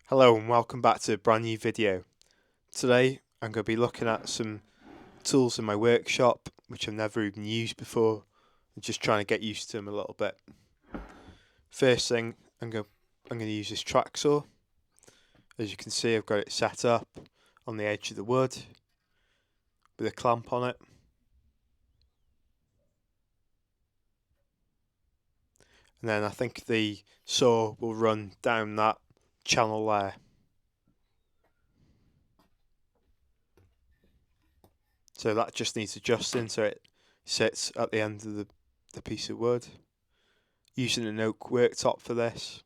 Hello and welcome back to a brand new video. Today I'm going to be looking at some tools in my workshop which I've never even used before. I'm just trying to get used to them a little bit. First thing, I'm going to use this track saw. As you can see, I've got it set up on the edge of the wood with a clamp on it. And then I think the saw will run down that channel there. So that just needs adjusting so it sits at the end of the piece of wood. Using an oak worktop for this.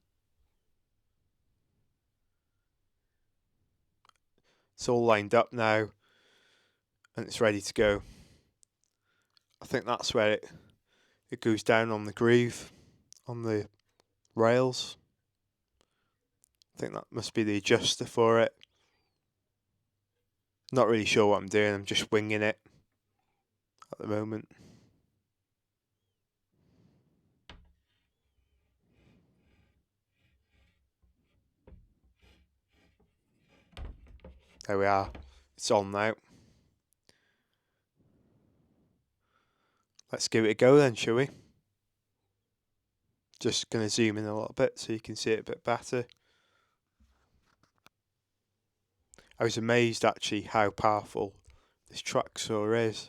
It's all lined up now and it's ready to go. I think that's where it goes down on the groove on the rails. I think that must be the adjuster for it. Not really sure what I'm doing, I'm just winging it at the moment. There we are, it's on now. Let's give it a go then, shall we? Just going to zoom in a little bit so you can see it a bit better. I was amazed actually how powerful this track saw is.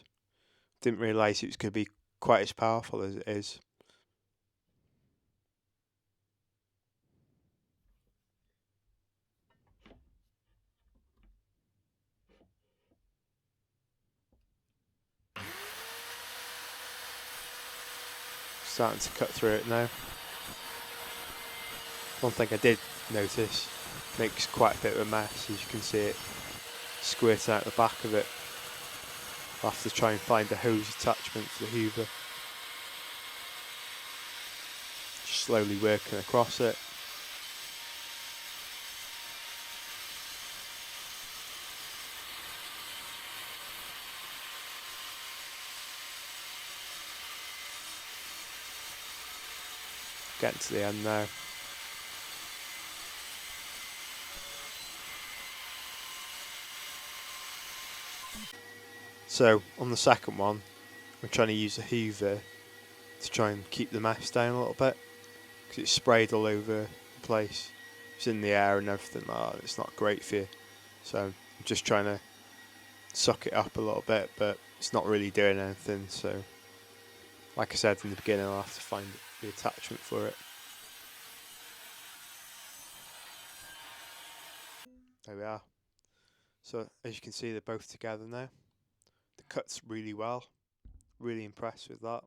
Didn't realise it was going to be quite as powerful as it is. Starting to cut through it now. One thing I did notice, makes quite a bit of a mess, as you can see it squirting out the back of it. I'll have to try and find a hose attachment for the hoover. Just slowly working across it. Getting to the end now. So on the second one, I'm trying to use a hoover to try and keep the mess down a little bit, because it's sprayed all over the place. It's in the air and everything like that. It's not great for you. So I'm just trying to suck it up a little bit, but it's not really doing anything. So like I said in the beginning, I'll have to find the attachment for it. There we are. So as you can see, they're both together now. The cut's really well. Really impressed with that.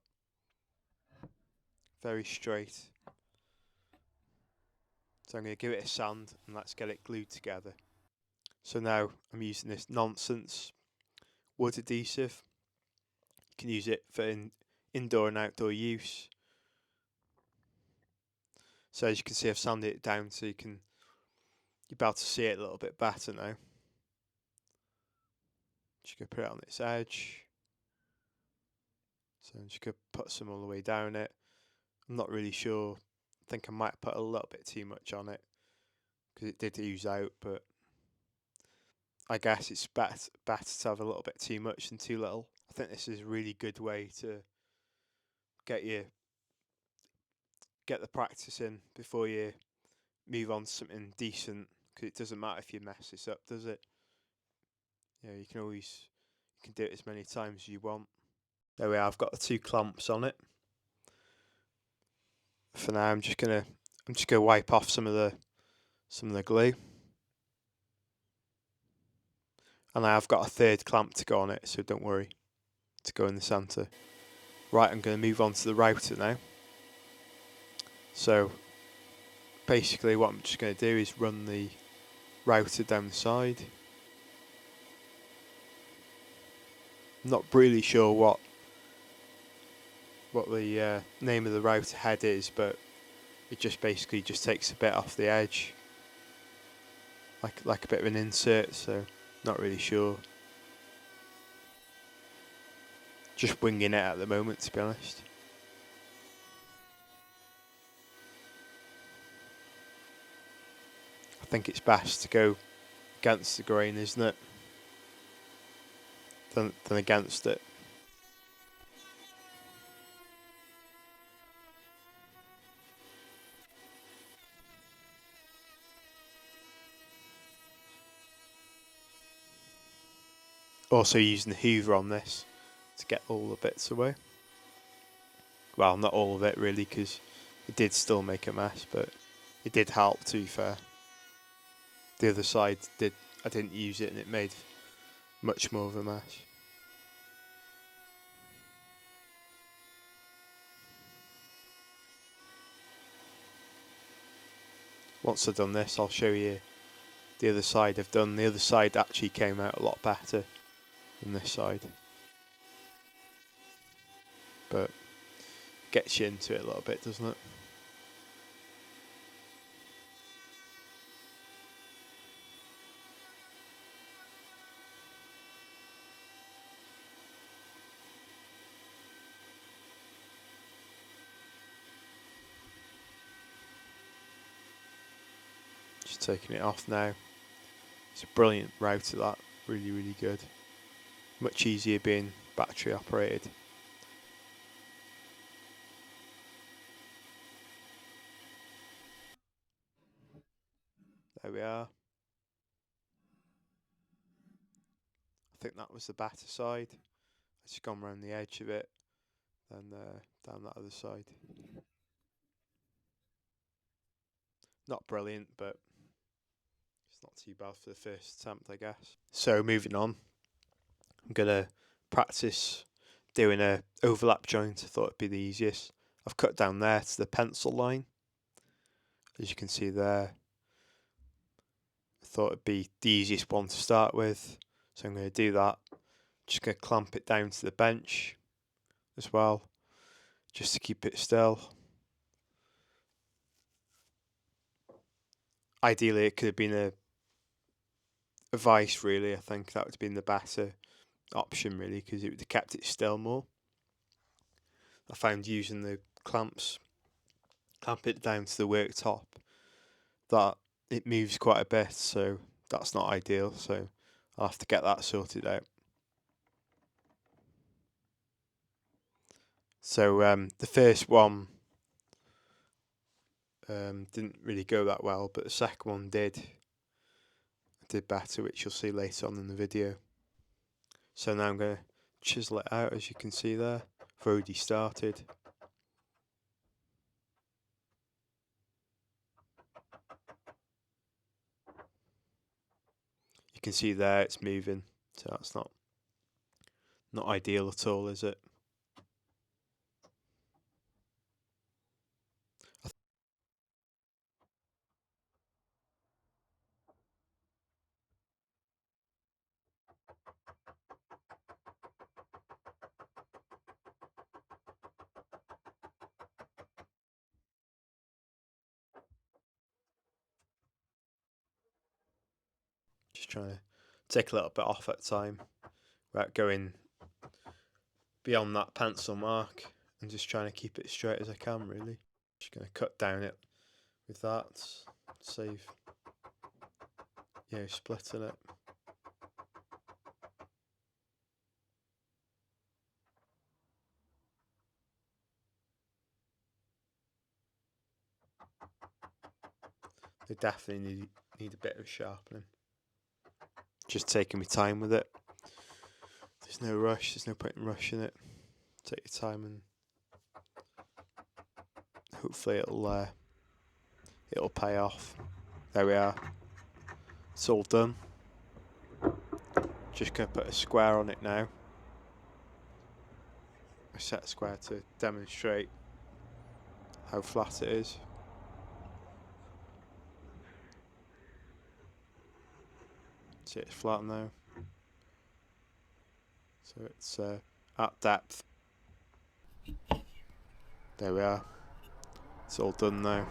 Very straight. So I'm going to give it a sand and let's get it glued together. So now I'm using this nonsense wood adhesive. You can use it for indoor and outdoor use. So as you can see, I've sanded it down so you'll be able to see it a little bit better now. Just going to put it on its edge. So I'm just going to put some all the way down it. I'm not really sure. I think I might put a little bit too much on it because it did ooze out, but I guess it's better to have a little bit too much than too little. I think this is a really good way to get the practice in before you move on to something decent, because it doesn't matter if you mess this up, does it? You can do it as many times as you want. There we are, I've got the two clamps on it. For now I'm just gonna wipe off some of the glue. And I have got a third clamp to go on it, so don't worry, to go in the centre. Right, I'm going to move on to the router now. So basically what I'm just going to do is run the router down the side. I'm not really sure what the name of the router head is, but it just basically just takes a bit off the edge, like a bit of an insert, so not really sure. Just winging it at the moment, to be honest. I think it's best to go against the grain, isn't it? Than against it. Also using the hoover on this to get all the bits away. Well, not all of it really, because it did still make a mess, but it did help, to be fair. The other side I didn't use it and it made much more of a mess. Once I've done this, I'll show you the other side I've done. The other side actually came out a lot better than this side, but gets you into it a little bit, doesn't it? Just taking it off now. It's a brilliant router, that. Really, really good. Much easier being battery operated. There we are. I think that was the batter side. I've just gone around the edge of it, then down that other side. Not brilliant, but it's not too bad for the first attempt, I guess. So moving on, I'm gonna practice doing a overlap joint. I thought it'd be the easiest. I've cut down there to the pencil line, as you can see there. I thought it'd be the easiest one to start with, so I'm going to do that. Just going to clamp it down to the bench as well, just to keep it still. Ideally it could have been a vice, really. I think that would have been the better option, really, because it would have kept it still more. I found using the clamp it down to the worktop, that it moves quite a bit, so that's not ideal, so I'll have to get that sorted out. So the first one didn't really go that well, but the second one did. I did better, which you'll see later on in the video. So now I'm going to chisel it out, as you can see there. I've already started. You can see there it's moving, so that's not ideal at all, is it? Just trying to take a little bit off at a time without going beyond that pencil mark, and just trying to keep it straight as I can, really. Just going to cut down it with that, save, splitting it. They definitely need a bit of sharpening. Just taking my time with it. There's no rush, there's no point in rushing it. Take your time and hopefully it'll pay off. There we are. It's all done. Just going to put a square on it now. A set square to demonstrate how flat it is. See, it's flat now. So it's at depth. There we are. It's all done now.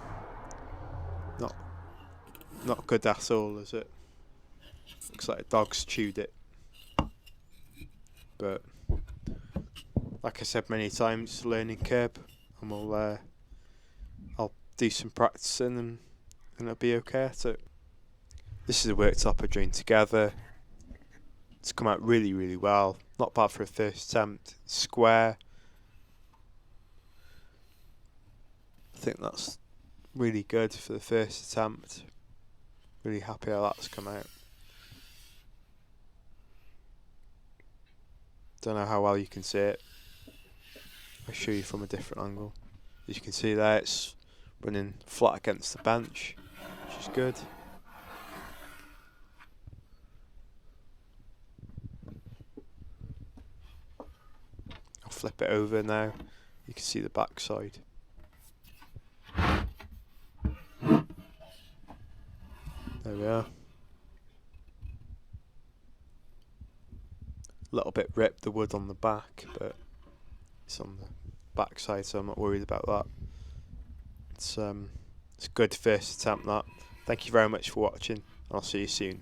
Not good at all, is it? Looks like a dog's chewed it. But like I said many times, learning curve, and I'll do some practicing and it'll be okay at it. This is a worktop I joined together. It's come out really well. Not bad for a first attempt. Square. I think that's really good for the first attempt. Really happy how that's come out. Don't know how well you can see it. I'll show you from a different angle. As you can see there, it's running flat against the bench, which is good. I'll flip it over now. You can see the back side. There we are. A little bit ripped, the wood on the back, but it's on the back side, so I'm not worried about that. It's a good first attempt, that. Thank you very much for watching. I'll see you soon.